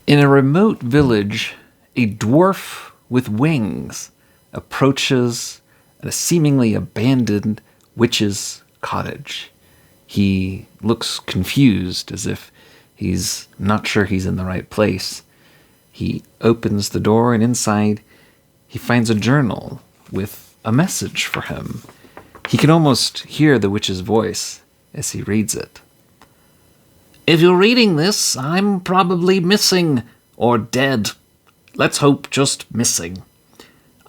In a remote village, a dwarf with wings approaches a seemingly abandoned witch's cottage. He looks confused, as if he's not sure he's in the right place. He opens the door, and inside he finds a journal with a message for him. He can almost hear the witch's voice as he reads it. "If you're reading this, I'm probably missing or dead. Let's hope just missing.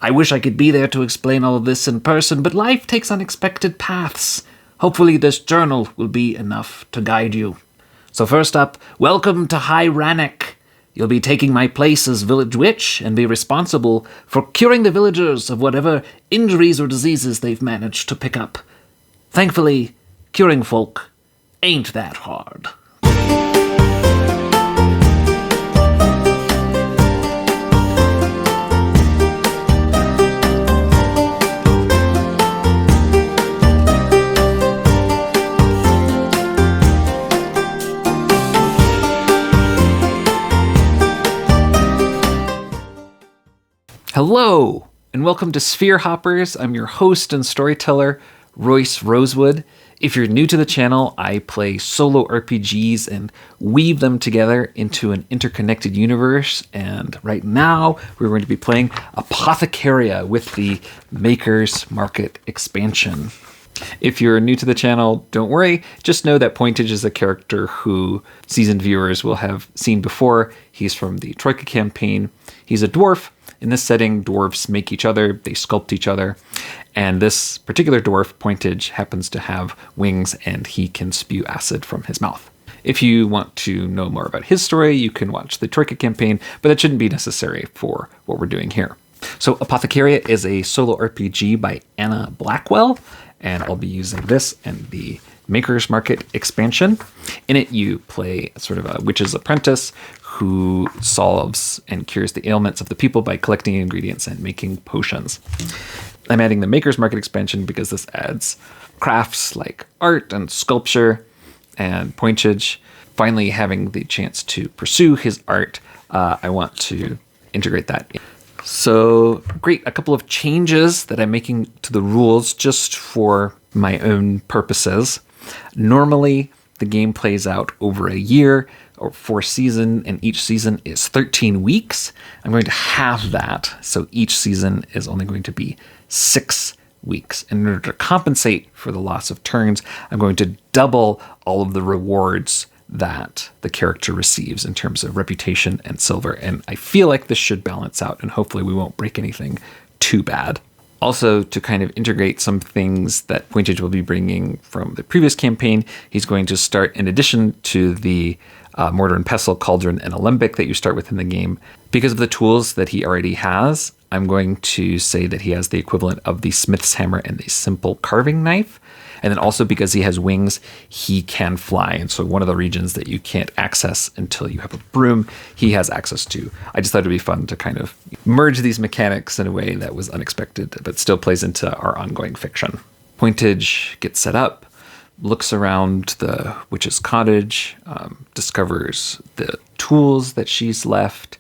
I wish I could be there to explain all of this in person, but life takes unexpected paths. Hopefully this journal will be enough to guide you. So first up, welcome to High Rannoc. You'll be taking my place as village witch and be responsible for curing the villagers of whatever injuries or diseases they've managed to pick up. Thankfully, curing folk ain't that hard." Hello, and welcome to Sphere Hoppers. I'm your host and storyteller, Royce Rosewood. If you're new to the channel, I play solo RPGs and weave them together into an interconnected universe. And right now, we're going to be playing Apothecaria with the Maker's Market expansion. If you're new to the channel, don't worry. Just know that Pointage is a character who seasoned viewers will have seen before. He's from the Troika campaign. He's a dwarf. In this setting, dwarves make each other, they sculpt each other, and this particular dwarf, Pointage, happens to have wings and he can spew acid from his mouth. If you want to know more about his story, you can watch the Troika campaign, but that shouldn't be necessary for what we're doing here. So Apothecaria is a solo RPG by Anna Blackwell, and I'll be using this and the Maker's Market expansion. In it, you play sort of a witch's apprentice who solves and cures the ailments of the people by collecting ingredients and making potions. I'm adding the Maker's Market expansion because this adds crafts like art and sculpture, and Pointage finally having the chance to pursue his art. I want to integrate that in. So great, a couple of changes that I'm making to the rules just for my own purposes. Normally, the game plays out over a year or 4 seasons, and each season is 13 weeks. I'm going to halve that, so each season is only going to be 6 weeks. In order to compensate for the loss of turns, I'm going to double all of the rewards that the character receives in terms of reputation and silver, and I feel like this should balance out, and hopefully we won't break anything too bad. Also, to kind of integrate some things that Pointage will be bringing from the previous campaign, he's going to start, in addition to the mortar and pestle, cauldron, and alembic that you start with in the game. Because of the tools that he already has, I'm going to say that he has the equivalent of the smith's hammer and the simple carving knife. And then also because he has wings, he can fly. And so one of the regions that you can't access until you have a broom, he has access to. I just thought it'd be fun to kind of merge these mechanics in a way that was unexpected, but still plays into our ongoing fiction. Pointage gets set up, looks around the witch's cottage, discovers the tools that she's left,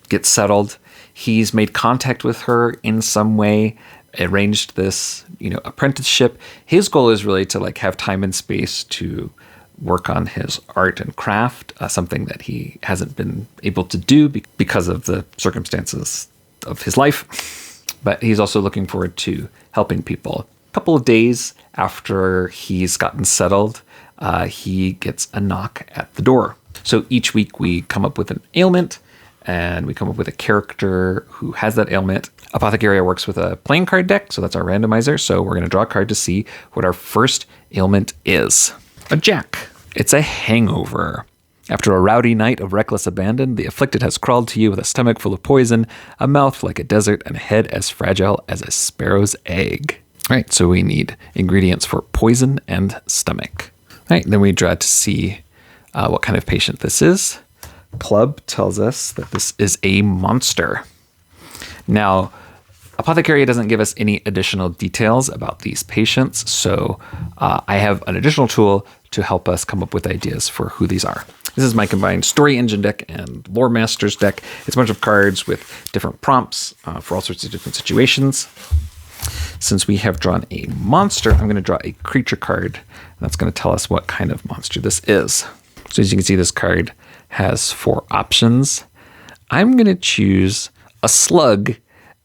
gets settled. He's made contact with her in some way, arranged this, apprenticeship. His goal is really to have time and space to work on his art and craft, something that he hasn't been able to do because of the circumstances of his life. But he's also looking forward to helping people. A couple of days after he's gotten settled, he gets a knock at the door. So each week we come up with an ailment, and we come up with a character who has that ailment. Apothecaria works with a playing card deck, so that's our randomizer. So we're going to draw a card to see what our first ailment is. A jack. It's a hangover. After a rowdy night of reckless abandon, the afflicted has crawled to you with a stomach full of poison, a mouth like a desert, and a head as fragile as a sparrow's egg. All right, so we need ingredients for poison and stomach. All right, then we draw to see what kind of patient this is. Club tells us that this is a monster. Now, Apothecaria doesn't give us any additional details about these patients, so I have an additional tool to help us come up with ideas for who these are. This is my combined Story Engine deck and Lore Masters deck. It's a bunch of cards with different prompts for all sorts of different situations. Since we have drawn a monster, I'm going to draw a creature card. That's going to tell us what kind of monster this is. So as you can see, this card has 4 options. I'm going to choose a slug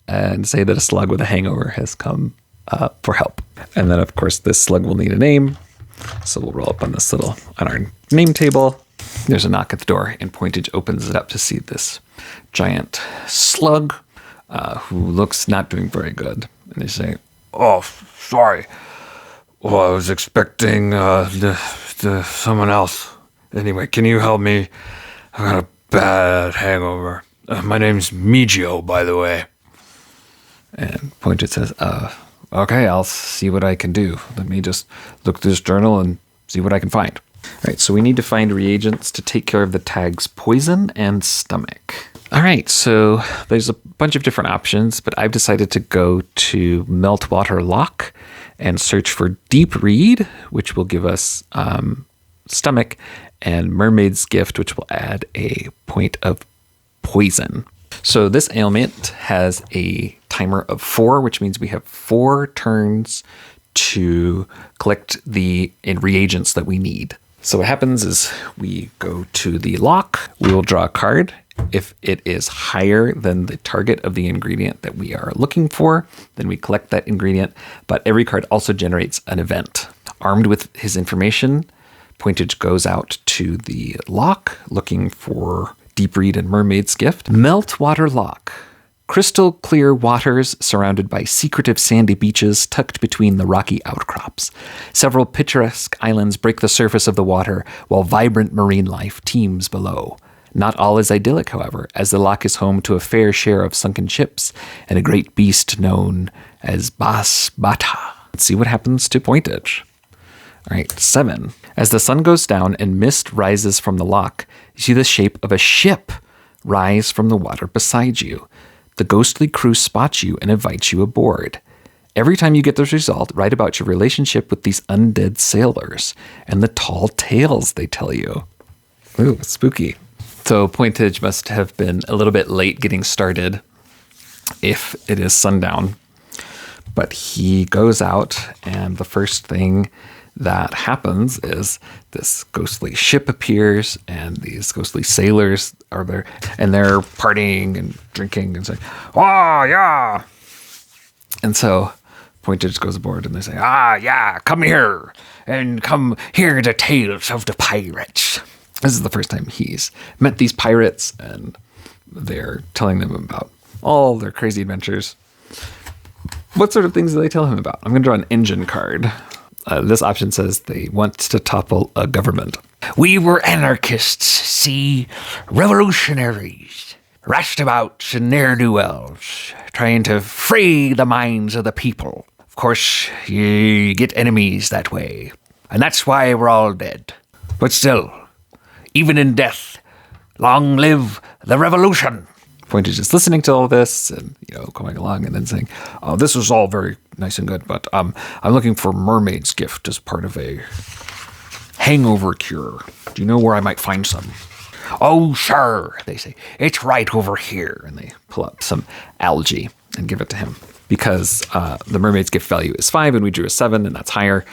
and say that a slug with a hangover has come for help. And then, of course, this slug will need a name. So we'll roll up on our name table. There's a knock at the door, and Pointage opens it up to see this giant slug who looks not doing very good. And they say, "Oh, sorry. Well, I was expecting someone else. Anyway, can you help me? I got a bad hangover. My name's Migio, by the way." And Pointage says, "Okay, I'll see what I can do. Let me just look through this journal and see what I can find." All right, so we need to find reagents to take care of the tags poison and stomach. All right, so there's a bunch of different options, but I've decided to go to Meltwater Lock and search for Deep Read, which will give us stomach, and Mermaid's Gift, which will add a point of poison. So this ailment has a timer of 4, which means we have 4 turns to collect the reagents that we need. So what happens is we go to the lock, we will draw a card. If it is higher than the target of the ingredient that we are looking for, then we collect that ingredient, but every card also generates an event. Armed with his information, Pointage goes out to the lock looking for Deep Read and Mermaid's Gift. Meltwater Lock. Crystal clear waters surrounded by secretive sandy beaches tucked between the rocky outcrops. Several picturesque islands break the surface of the water while vibrant marine life teems below. Not all is idyllic, however, as the loch is home to a fair share of sunken ships and a great beast known as Bas Bata. Let's see what happens to Pointage. All right, 7. As the sun goes down and mist rises from the loch, you see the shape of a ship rise from the water beside you. The ghostly crew spots you and invites you aboard. Every time you get this result, write about your relationship with these undead sailors and the tall tales they tell you. Ooh, spooky. So Pointage must have been a little bit late getting started if it is sundown. But he goes out, and the first thing that happens is this ghostly ship appears, and these ghostly sailors are there, and they're partying and drinking and saying, "Oh, yeah." And so Pointage goes aboard, and they say, "Ah, yeah, come here, and come hear the tales of the pirates." This is the first time he's met these pirates, and they're telling them about all their crazy adventures. What sort of things do they tell him about? I'm going to draw an engine card. This option says they want to topple a government. "We were anarchists, see, revolutionaries, roustabouts and ne'er-do-wells, trying to free the minds of the people. Of course, you get enemies that way, and that's why we're all dead. But still, even in death, long live the revolution." Pointage is listening to all this and, going along and then saying, "Oh, this is all very nice and good, but I'm looking for Mermaid's Gift as part of a hangover cure. Do you know where I might find some?" "Oh, sure," they say. "It's right over here." And they pull up some algae and give it to him. Because the Mermaid's Gift value is 5 and we drew a 7 and that's higher,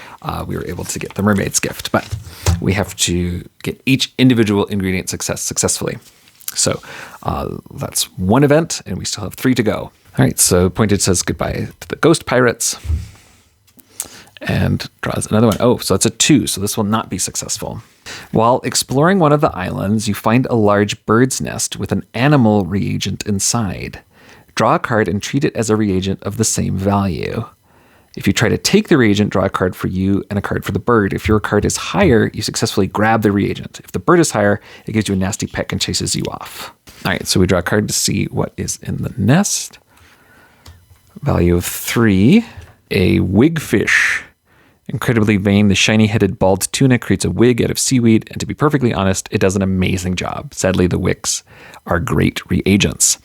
we were able to get the Mermaid's Gift. But we have to get each individual ingredient successfully. So that's one event, and we still have 3 to go. All right, so Pointage says goodbye to the ghost pirates and draws another one. Oh, so that's a 2, so this will not be successful. While exploring one of the islands, you find a large bird's nest with an animal reagent inside. Draw a card and treat it as a reagent of the same value. If you try to take the reagent, draw a card for you and a card for the bird. If your card is higher, you successfully grab the reagent. If the bird is higher, it gives you a nasty peck and chases you off. All right, so we draw a card to see what is in the nest. Value of 3. A wigfish. Incredibly vain, the shiny-headed bald tuna creates a wig out of seaweed, and to be perfectly honest, it does an amazing job. Sadly, the wicks are great reagents.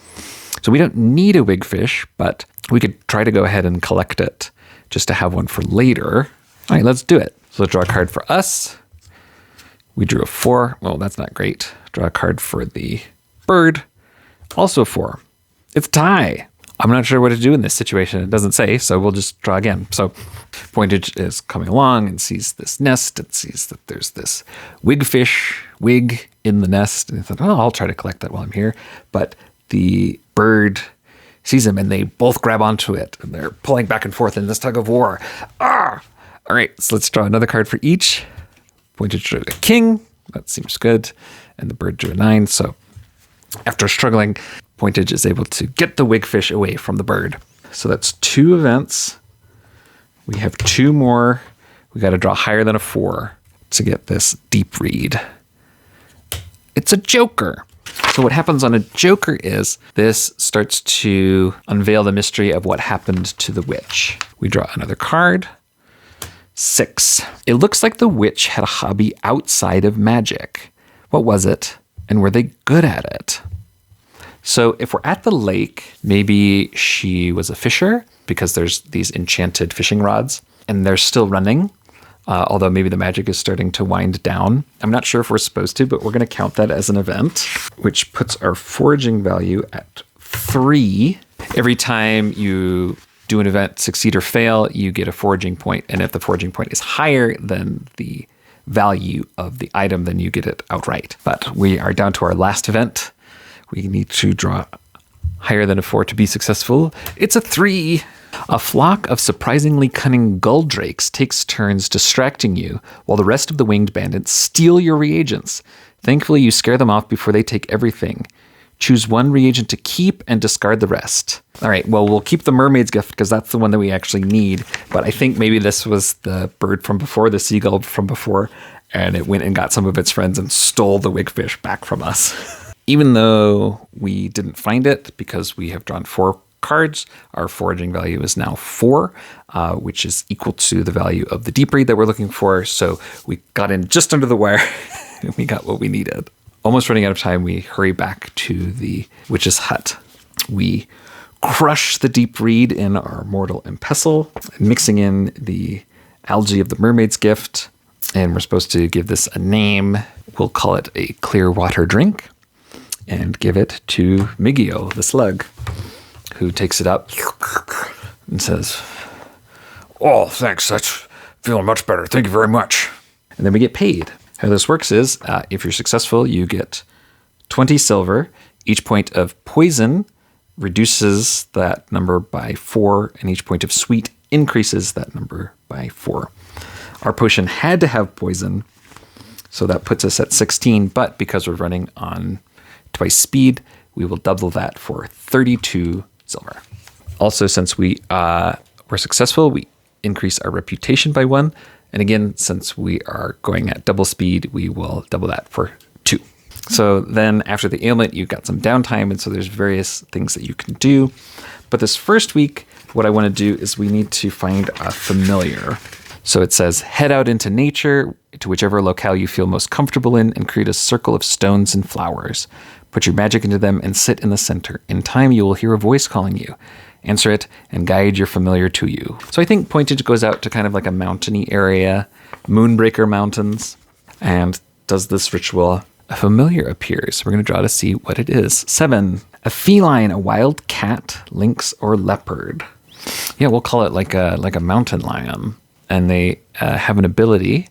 So we don't need a wigfish, but we could try to go ahead and collect it just to have one for later. All right, let's do it. So let's draw a card for us. We drew a 4. Well, that's not great. Draw a card for the bird. Also 4. It's a tie. I'm not sure what to do in this situation. It doesn't say, so we'll just draw again. So Pointage is coming along and sees this nest and sees that there's this wig in the nest. And he thought, oh, I'll try to collect that while I'm here. But the bird sees him and they both grab onto it and they're pulling back and forth in this tug of war. Ah! All right, so let's draw another card for each. Pointage drew a king. That seems good. And the bird drew a 9. So after struggling, Pointage is able to get the wigfish away from the bird. So that's 2 events. We have 2 more. We got to draw higher than a 4 to get this deep read. It's a joker. So what happens on a joker is this starts to unveil the mystery of what happened to the witch. We draw another card. 6. It looks like the witch had a hobby outside of magic. What was it? And were they good at it? So if we're at the lake, maybe she was a fisher because there's these enchanted fishing rods and they're still running, although maybe the magic is starting to wind down. I'm not sure if we're supposed to, but we're going to count that as an event, which puts our foraging value at 3. Every time you do an event, succeed or fail, you get a foraging point. And if the foraging point is higher than the value of the item, then you get it outright. But we are down to our last event. We need to draw higher than a 4 to be successful. It's a 3. A flock of surprisingly cunning gull drakes takes turns distracting you while the rest of the winged bandits steal your reagents. Thankfully, you scare them off before they take everything. Choose 1 reagent to keep and discard the rest. All right, well, we'll keep the mermaid's gift because that's the one that we actually need. But I think maybe this was the bird from before, the seagull from before, and it went and got some of its friends and stole the wigfish back from us. Even though we didn't find it because we have drawn 4 cards, our foraging value is now 4, which is equal to the value of the deep read that we're looking for. So we got in just under the wire and we got what we needed. Almost running out of time, we hurry back to the witch's hut. We crush the deep reed in our mortal and pestle, mixing in the algae of the mermaid's gift. And we're supposed to give this a name. We'll call it a clear water drink and give it to Migio, the slug, who takes it up and says, "Oh, thanks. That's feeling much better. Thank you very much." And then we get paid. How this works is, if you're successful, you get 20 silver. Each point of poison reduces that number by 4, and each point of sweet increases that number by 4. Our potion had to have poison, so that puts us at 16, but because we're running on twice speed, we will double that for 32 silver. Also, since we were successful, we increase our reputation by 1. And again, since we are going at double speed, we will double that for 2. So then after the ailment, you've got some downtime. And so there's various things that you can do. But this first week, what I want to do is we need to find a familiar. So it says, head out into nature to whichever locale you feel most comfortable in and create a circle of stones and flowers. Put your magic into them and sit in the center. In time, you will hear a voice calling you. Answer it and guide your familiar to you. So I think Pointage goes out to kind of like a mountainy area, Moonbreaker Mountains, and does this ritual. A familiar appears. We're going to draw to see what it is. 7. A feline, a wild cat, lynx, or leopard. Yeah, we'll call it like a mountain lion. And they have an ability.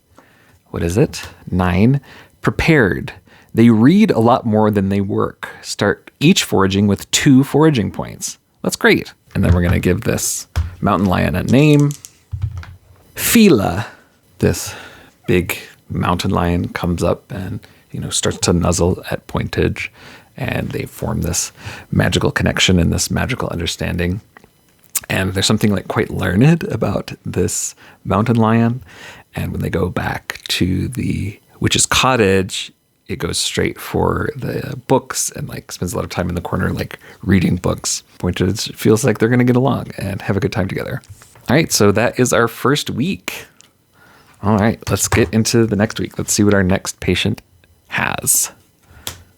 What is it? 9. Prepared. They read a lot more than they work. Start each foraging with 2 foraging points. That's great. And then we're going to give this mountain lion a name. Fila. This big mountain lion comes up and, starts to nuzzle at Pointage. And they form this magical connection and this magical understanding. And there's something like quite learned about this mountain lion. And when they go back to the witch's cottage, it goes straight for the books and spends a lot of time in the corner reading books. Pointage feels like they're going to get along and have a good time together. All right, so that is our first week. All right, let's get into the next week. Let's see what our next patient has.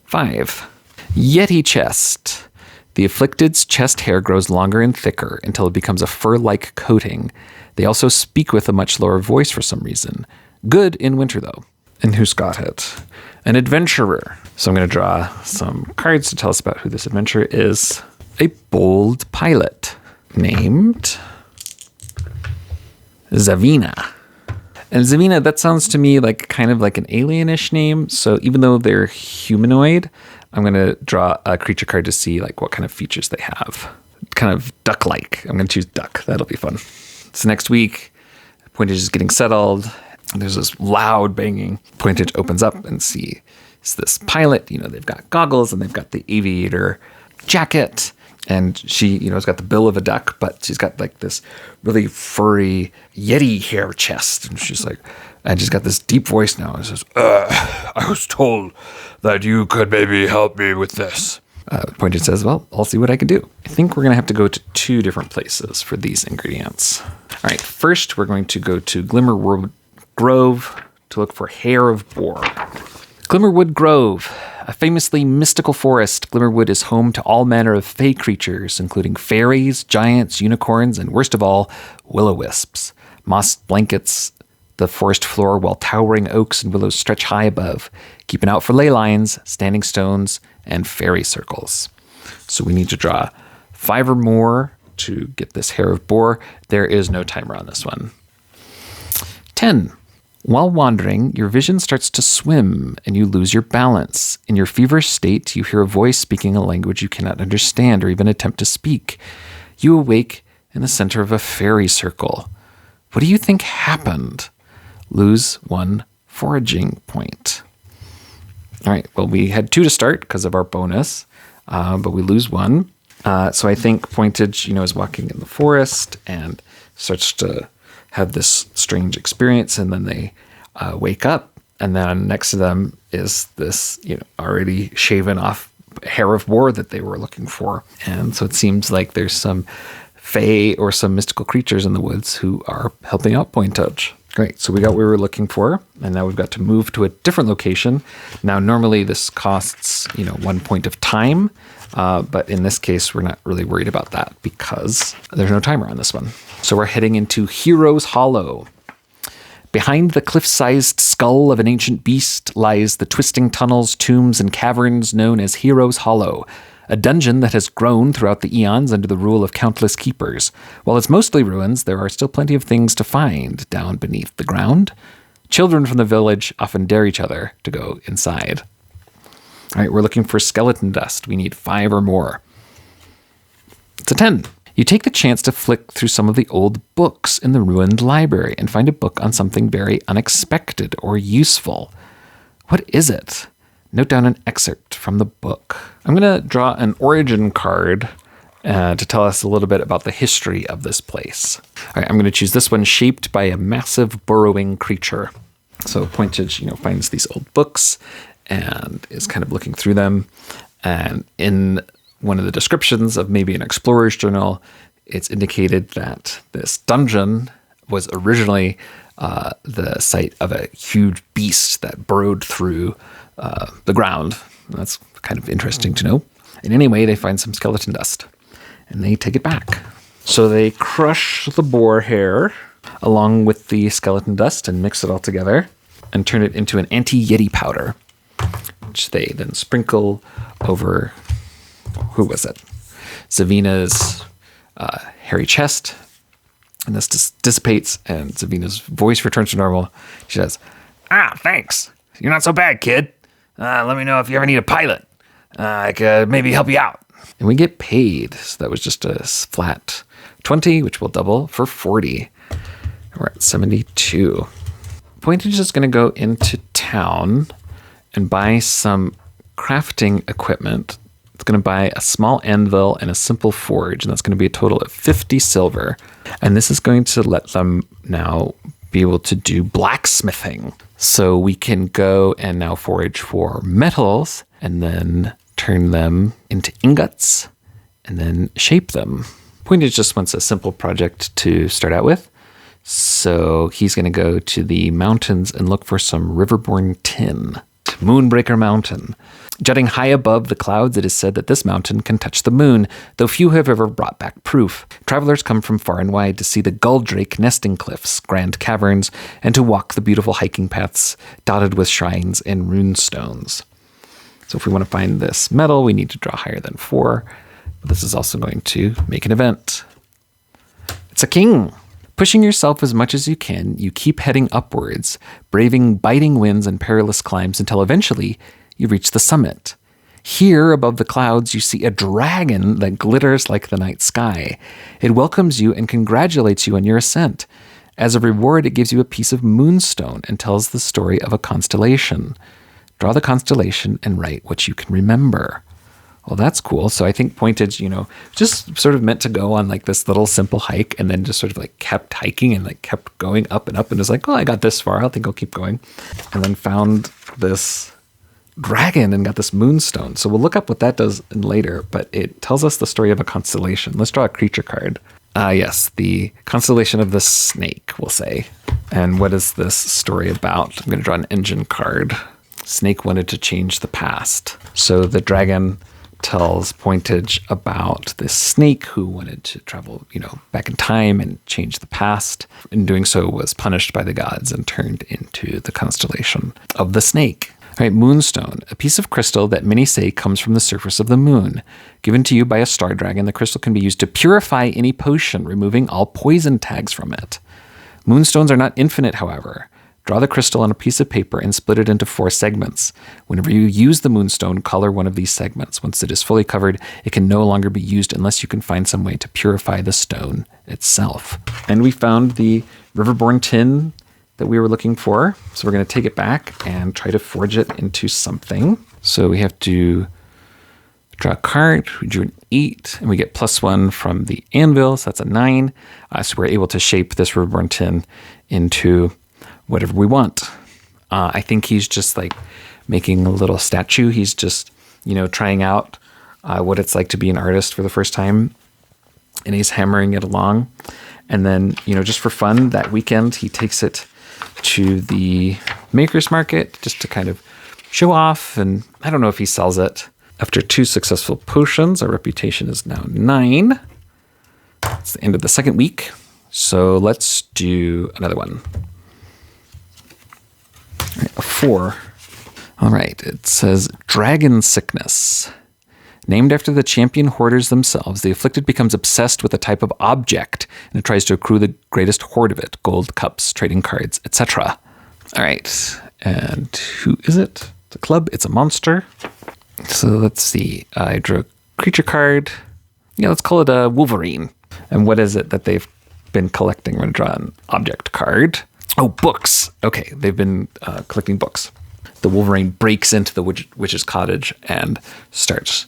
5. Yeti chest. The afflicted's chest hair grows longer and thicker until it becomes a fur-like coating. They also speak with a much lower voice for some reason. Good in winter, though. And who's got it? An adventurer. So I'm going to draw some cards to tell us about who this adventurer is. A bold pilot named Zavina. And Zavina, that sounds to me like kind of like an alienish name. So even though they're humanoid, I'm going to draw a creature card to see like what kind of features they have. Kind of duck-like. I'm going to choose duck. That'll be fun. So next week, Pointage is getting settled. There's this loud banging. Pointage opens up and sees this pilot. They've got goggles and they've got the aviator jacket. And she, has got the bill of a duck, but she's got like this really furry Yeti hair chest. And she's got this deep voice now. And says, I was told that you could maybe help me with this. Pointage says, well, I'll see what I can do. I think we're going to have to go to 2 different places for these ingredients. All right, first we're going to go to Glimmerwood Grove to look for hair of boar. Glimmerwood Grove, a famously mystical forest. Glimmerwood is home to all manner of fey creatures, including fairies, giants, unicorns, and worst of all, will-o-wisps. Moss blankets the forest floor while towering oaks and willows stretch high above, keeping out for ley lines, standing stones, and fairy circles. So we need to draw 5 or more to get this hair of boar. There is no timer on this one. 10. While wandering, your vision starts to swim and you lose your balance. In your feverish state, you hear a voice speaking a language you cannot understand or even attempt to speak. You awake in the center of a fairy circle. What do you think happened? Lose 1 foraging point. All right, well, we had 2 to start because of our bonus, but we lose 1. So I think Pointage, is walking in the forest and starts to have this strange experience, and then they wake up, and then next to them is this, already shaven off hair of boar that they were looking for. And so it seems like there's some fae or some mystical creatures in the woods who are helping out Pointage. Great, so we got what we were looking for, and now we've got to move to a different location. Now, normally this costs, 1 point of time, but in this case, we're not really worried about that because there's no timer on this one. So we're heading into Heroes Hollow. Behind the cliff-sized skull of an ancient beast lies the twisting tunnels, tombs, and caverns known as Heroes Hollow, a dungeon that has grown throughout the eons under the rule of countless keepers. While it's mostly ruins, there are still plenty of things to find down beneath the ground. Children from the village often dare each other to go inside. All right, we're looking for skeleton dust. We need 5 or more. It's a 10. You take the chance to flick through some of the old books in the ruined library and find a book on something very unexpected or useful. What is it? Note down an excerpt from the book. I'm going to draw an origin card to tell us a little bit about the history of this place. All right, I'm going to choose this one, shaped by a massive burrowing creature. So Pointage, finds these old books and is kind of looking through them. And in one of the descriptions of maybe an explorer's journal, it's indicated that this dungeon was originally the site of a huge beast that burrowed through the ground. That's kind of interesting to know. And anyway, they find some skeleton dust and they take it back. So they crush the boar hair along with the skeleton dust and mix it all together and turn it into an anti-Yeti powder, which they then sprinkle over, who was it? Zavina's hairy chest. And this dissipates and Zavina's voice returns to normal. She says, thanks. You're not so bad, kid. Let me know if you ever need a pilot. I could maybe help you out. And we get paid. So that was just a flat 20, which will double for 40. We're at 72. Pointage is going to go into town and buy some crafting equipment. It's going to buy a small anvil and a simple forge, and that's going to be a total of 50 silver. And this is going to let them now be able to do blacksmithing. So we can go and now forage for metals and then turn them into ingots and then shape them. Pointage just wants a simple project to start out with. So he's going to go to the mountains and look for some riverborne tin Moonbreaker Mountain. Jutting high above the clouds, it is said that this mountain can touch the moon, though few have ever brought back proof. Travelers come from far and wide to see the gull drake nesting cliffs, grand caverns, and to walk the beautiful hiking paths dotted with shrines and rune stones. So if we want to find this medal, we need to draw higher than 4. This is also going to make an event. It's a king. Pushing yourself as much as you can, you keep heading upwards, braving biting winds and perilous climbs until eventually you reach the summit. Here, above the clouds, you see a dragon that glitters like the night sky. It welcomes you and congratulates you on your ascent. As a reward, it gives you a piece of moonstone and tells the story of a constellation. Draw the constellation and write what you can remember. Well, that's cool. So I think Pointage, just sort of meant to go on like this little simple hike and then just sort of like kept hiking and like kept going up and up and was like, oh, I got this far. I think I'll keep going. And then found this dragon and got this moonstone. So we'll look up what that does later, but it tells us the story of a constellation. Let's draw a creature card. Yes, the constellation of the snake, we'll say. And what is this story about? I'm going to draw an engine card. Snake wanted to change the past. So the dragon tells Pointage about this snake who wanted to travel, back in time and change the past. In doing so, was punished by the gods and turned into the constellation of the snake. All right, moonstone, a piece of crystal that many say comes from the surface of the moon. Given to you by a star dragon, the crystal can be used to purify any potion, removing all poison tags from it. Moonstones are not infinite, however. Draw the crystal on a piece of paper and split it into 4 segments. Whenever you use the moonstone, color one of these segments. Once it is fully covered, it can no longer be used unless you can find some way to purify the stone itself. And we found the Riverborn tin that we were looking for. So we're going to take it back and try to forge it into something. So we have to draw a card. We drew an 8, and we get +1 from the anvil, so that's a 9. So we're able to shape this Riverborn tin into whatever we want. I think he's just like making a little statue. He's just, trying out what it's like to be an artist for the first time. And he's hammering it along. And then, just for fun, that weekend, he takes it to the maker's market just to kind of show off. And I don't know if he sells it. After 2 successful potions, our reputation is now 9. It's the end of the second week. So let's do another one. All right, a 4. All right, it says Dragon Sickness. Named after the champion hoarders themselves, the afflicted becomes obsessed with a type of object, and it tries to accrue the greatest hoard of it: gold, cups, trading cards, etc. All right, and who is it? It's a club. It's a monster. So let's see. I drew a creature card. Yeah, let's call it a Wolverine. And what is it that they've been collecting? We're going to draw an object card. Oh, books. Okay, they've been collecting books. The Wolverine breaks into the witch's cottage and starts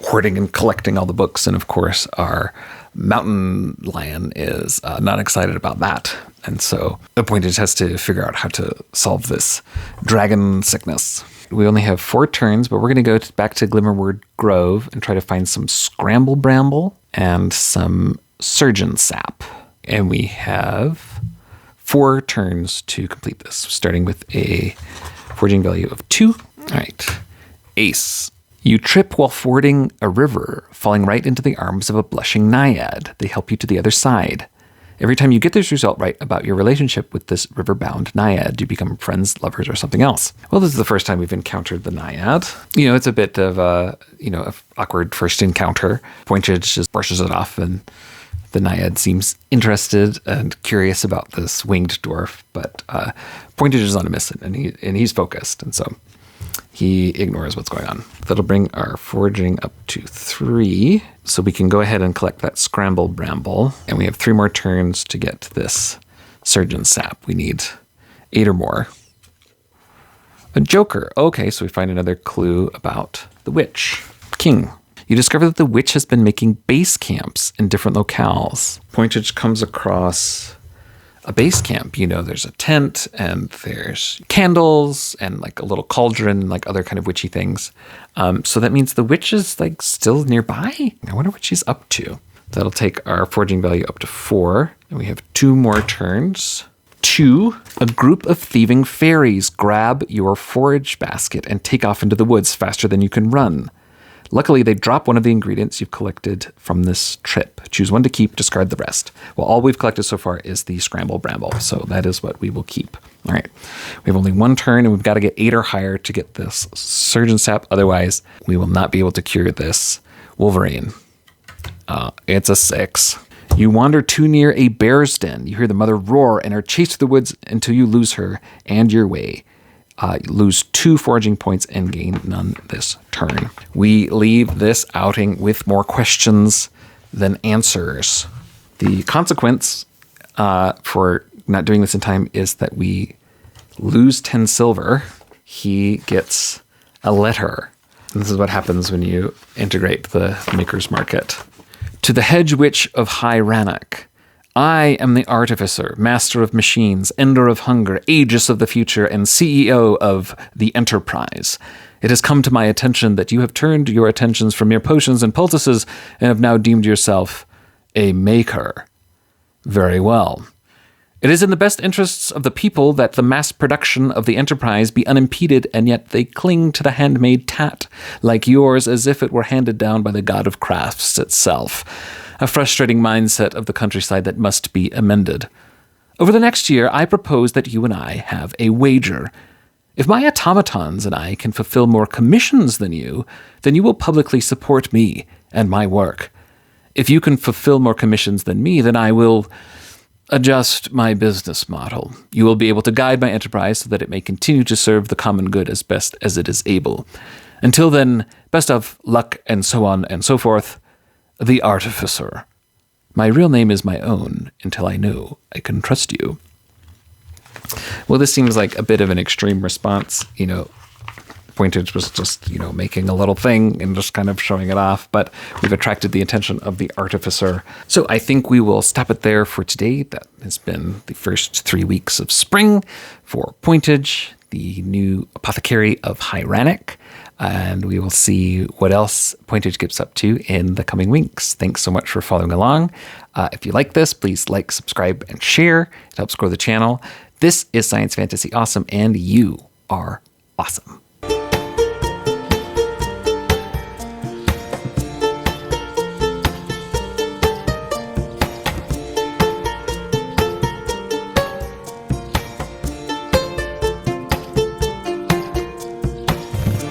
hoarding and collecting all the books. And of course, our mountain lion is not excited about that. And so the Pointage has to figure out how to solve this dragon sickness. We only have 4 turns, but we're going to go back to Glimmerword Grove and try to find some Scramble Bramble and some Surgeon Sap. And we have 4 turns to complete this, starting with a forging value of 2. All right. Ace. You trip while fording a river, falling right into the arms of a blushing naiad. They help you to the other side. Every time you get this result right about your relationship with this river-bound naiad, you become friends, lovers, or something else. Well, this is the first time we've encountered the naiad. It's a bit of a, an awkward first encounter. Pointage just brushes it off, and the naiad seems interested and curious about this winged dwarf, but Pointage is on a mission, and he's focused, and so he ignores what's going on. That'll bring our foraging up to 3. So we can go ahead and collect that Scramble Bramble. And we have 3 more turns to get this Surgeon Sap. We need 8 or more. A Joker. Okay, so we find another clue about the witch. King. You discover that the witch has been making base camps in different locales. Pointage comes across a base camp. There's a tent and there's candles and like a little cauldron and like other kind of witchy things. So that means the witch is like still nearby. I wonder what she's up to. That'll take our forging value up to 4. And we have 2 more turns. 2, a group of thieving fairies grab your forage basket and take off into the woods faster than you can run. Luckily, they drop one of the ingredients you've collected from this trip. Choose one to keep, discard the rest. Well, all we've collected so far is the Scramble Bramble, so that is what we will keep. All right, we have only one turn, and we've got to get 8 or higher to get this Surgeon Sap. Otherwise, we will not be able to cure this Wolverine. It's a 6. You wander too near a bear's den. You hear the mother roar and are chased through the woods until you lose her and your way. Lose 2 foraging points and gain none this turn. We leave this outing with more questions than answers. The consequence for not doing this in time is that we lose 10 silver. He gets a letter. And this is what happens when you integrate the Maker's Market. To the hedge witch of High Rannoc. I am the artificer, master of machines, ender of hunger, aegis of the future, and CEO of the Enterprise. It has come to my attention that you have turned your attentions from mere potions and poultices and have now deemed yourself a maker. Very well. It is in the best interests of the people that the mass production of the Enterprise be unimpeded, and yet they cling to the handmade tat, like yours, as if it were handed down by the god of crafts itself. A frustrating mindset of the countryside that must be amended. Over the next year, I propose that you and I have a wager. If my automatons and I can fulfill more commissions than you, then you will publicly support me and my work. If you can fulfill more commissions than me, then I will adjust my business model. You will be able to guide my enterprise so that it may continue to serve the common good as best as it is able. Until then, best of luck and so on and so forth. The Artificer. My real name is my own until I know I can trust you. Well, this seems like a bit of an extreme response. Pointage was just, making a little thing and just kind of showing it off, but we've attracted the attention of the Artificer. So I think we will stop it there for today. That has been the first 3 weeks of spring for Pointage, the new Apothecary of High Rannoc. And we will see what else Pointage gets up to in the coming weeks. Thanks so much for following along. If you like this, please like, subscribe, and share. It helps grow the channel. This is Science Fantasy Awesome, and you are awesome.